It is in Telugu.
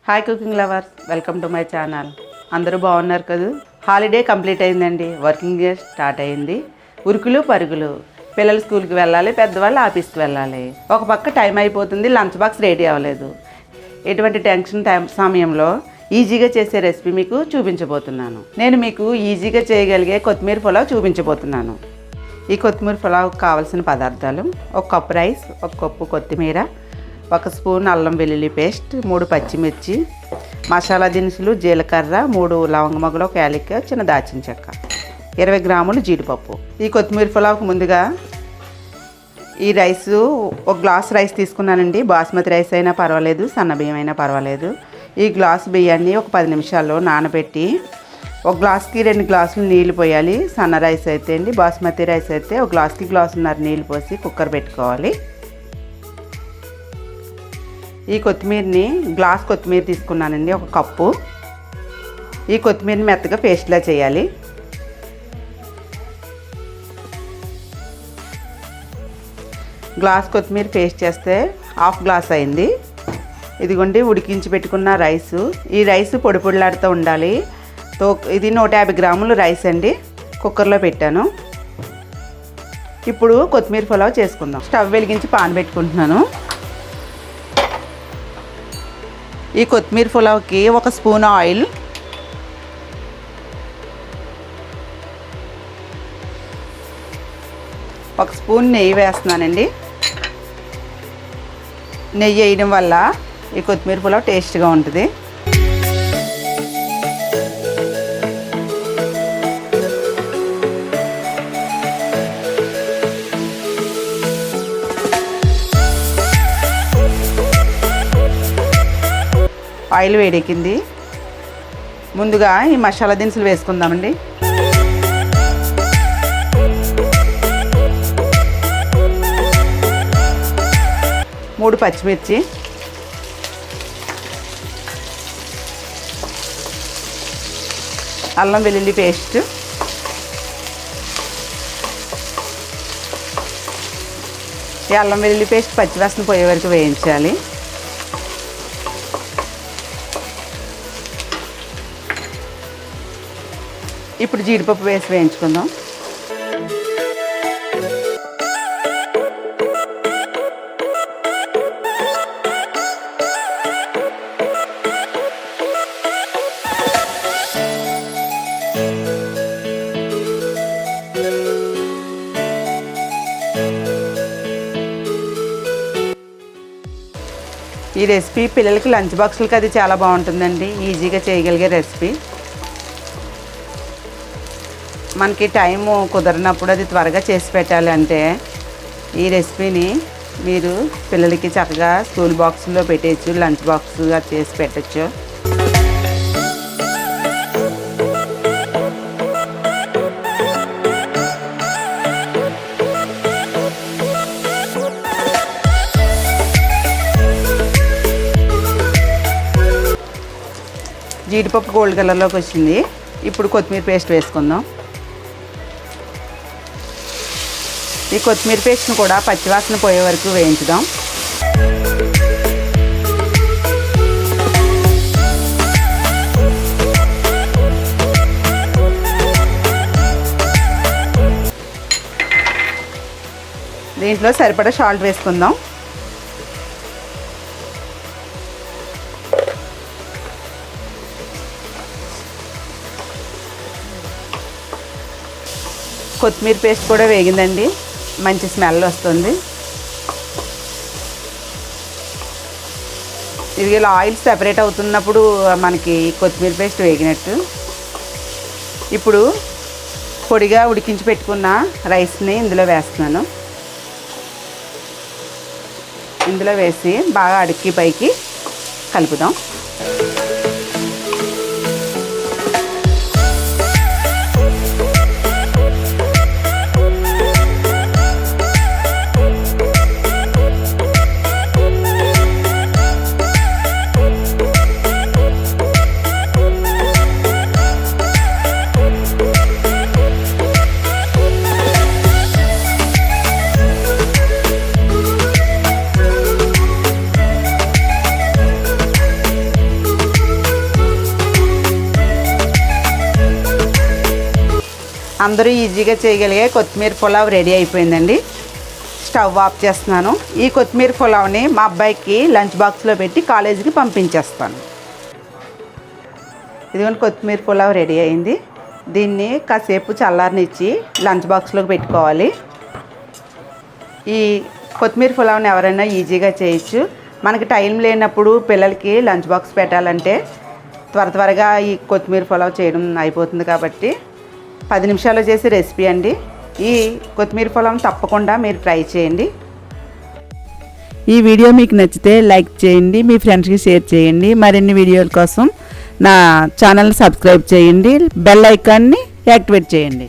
Hi cooking lovers, welcome to my channel. అందరూ బాగున్నారు కదా? హాలిడే కంప్లీట్ అయిందండి, వర్కింగ్ డే స్టార్ట్ అయింది. ఉరుకులు పరుగులు, పిల్లలు స్కూల్కి వెళ్ళాలి, పెద్దవాళ్ళు ఆఫీస్కి వెళ్ళాలి. ఒక పక్క టైం అయిపోతుంది, లంచ్ బాక్స్ రెడీ అవ్వలేదు. ఎటువంటి టెన్షన్ సమయంలో ఈజీగా చేసే రెసిపీ మీకు చూపించబోతున్నాను. నేను మీకు ఈజీగా చేయగలిగే కొత్తిమీర పులావ్ చూపించబోతున్నాను. ఈ కొత్తిమీర పులావ్ కావాల్సిన పదార్థాలు: 1 కప్పు రైస్, 1 కప్పు కొత్తిమీర, 1 స్పూన్ అల్లం వెల్లుల్లి పేస్ట్, 3 పచ్చిమిర్చి, మసాలా దినుసులు, జీలకర్ర, 3 లవంగ మొగ్గలు, 1 యాలక్కాయ, చిన్న దాల్చిన చెక్క, 20 గ్రాములు జీడిపప్పు. ఈ కొత్తిమీర పులావ్కి ముందుగా ఈ రైసు 1 గ్లాస్ రైస్ తీసుకున్నానండి. బాస్మతి రైస్ అయినా పర్వాలేదు, సన్న బియ్యం అయినా పర్వాలేదు. ఈ గ్లాసు బియ్యాన్ని ఒక 10 నిమిషాల్లో నానబెట్టి 1 గ్లాస్కి 2 గ్లాసులు నీళ్ళు పోయాలి. సన్న రైస్ అయితే అండి, బాస్మతి రైస్ అయితే 1 గ్లాస్కి గ్లాసున్నర నీళ్ళు పోసి కుక్కర్ పెట్టుకోవాలి. ఈ కొత్తిమీరని గ్లాస్ కొత్తిమీర తీసుకున్నానండి, 1 కప్పు. ఈ కొత్తిమీరని మెత్తగా పేస్ట్లా చేయాలి. గ్లాస్ కొత్తిమీర పేస్ట్ చేస్తే 1/2 గ్లాస్ అయింది. ఇదిగోండి ఉడికించి పెట్టుకున్న రైసు. ఈ రైసు పొడి పొడిలాడుతూ ఉండాలి. ఇది 150 గ్రాములు రైస్ అండి, కుక్కర్లో పెట్టాను. ఇప్పుడు కొత్తిమీర పులావ్ చేసుకుందాం. స్టవ్ వెలిగించి పాన్ పెట్టుకుంటున్నాను. ఈ కొత్తిమీర పులావ్కి 1 స్పూన్ ఆయిల్, 1 స్పూన్ నెయ్యి వేస్తున్నానండి. నెయ్యి వేయడం వల్ల ఈ కొత్తిమీర పులావ్ టేస్ట్గా ఉంటుంది. ఆయిల్ వేడెక్కింది. ముందుగా ఈ మసాలా దినుసులు వేసుకుందామండి. మూడు పచ్చిమిర్చి, అల్లం వెల్లుల్లి పేస్ట్, ఈ అల్లం వెల్లుల్లి పేస్ట్ పచ్చివాసన పోయే వరకు వేయించాలి. ఇప్పుడు జీడిపప్పు వేసి వేయించుకుందాం. ఈ రెసిపీ పిల్లలకి లంచ్ బాక్సులకి అది చాలా బాగుంటుందండి, ఈజీగా చేయగలిగే రెసిపీ. మనకి టైము కుదరనప్పుడు అది త్వరగా చేసి పెట్టాలి అంటే ఈ రెసిపీని మీరు పిల్లలకి చక్కగా స్కూల్ బాక్సుల్లో పెట్టచ్చు, లంచ్ బాక్స్గా చేసి పెట్టచ్చు. జీడిపప్పు గోల్డ్ కలర్లోకి వచ్చింది. ఇప్పుడు కొత్తిమీర పేస్ట్ వేసుకుందాం. ఈ కొత్తిమీర పేస్ట్ను కూడా పచ్చివాసన పోయే వరకు వేయించుదాం. దీంట్లో సరిపడా సాల్ట్ వేసుకుందాం. కొత్తిమీర పేస్ట్ కూడా వేగిందండి, మంచి స్మెల్ వస్తుంది. ఇది ఇలా ఆయిల్ సెపరేట్ అవుతున్నప్పుడు మనకి కొత్తిమీర పేస్ట్ వేగినట్టు. ఇప్పుడు పొడిగా ఉడికించి పెట్టుకున్న రైస్ని ఇందులో వేస్తున్నాను. ఇందులో వేసి బాగా అడికి పైకి కలుపుదాం. అందరూ ఈజీగా చేయగలిగే కొత్తిమీర పులావ్ రెడీ అయిపోయిందండి. స్టవ్ ఆఫ్ చేస్తున్నాను. ఈ కొత్తిమీర పులావ్ని మా అబ్బాయికి లంచ్ బాక్స్లో పెట్టి కాలేజీకి పంపించేస్తాను. ఇదిగోండి కొత్తిమీర పులావ్ రెడీ అయింది. దీన్ని కాసేపు చల్లారనిచ్చి లంచ్ బాక్స్లోకి పెట్టుకోవాలి. ఈ కొత్తిమీర పులావ్ని ఎవరైనా ఈజీగా చేయొచ్చు. మనకి టైం లేనప్పుడు పిల్లలకి లంచ్ బాక్స్ పెట్టాలంటే త్వరగా ఈ కొత్తిమీర పులావ్ చేయడం అయిపోతుంది. కాబట్టి 10 నిమిషాల్లో చేసే రెసిపీ అండి. ఈ కొత్తిమీర పులావ్ని తప్పకుండా మీరు ట్రై చేయండి. ఈ వీడియో మీకు నచ్చితే లైక్ చేయండి, మీ ఫ్రెండ్స్కి షేర్ చేయండి. మరిన్ని వీడియోల కోసం నా ఛానల్ని సబ్స్క్రైబ్ చేయండి, బెల్ ఐకాన్ని యాక్టివేట్ చేయండి.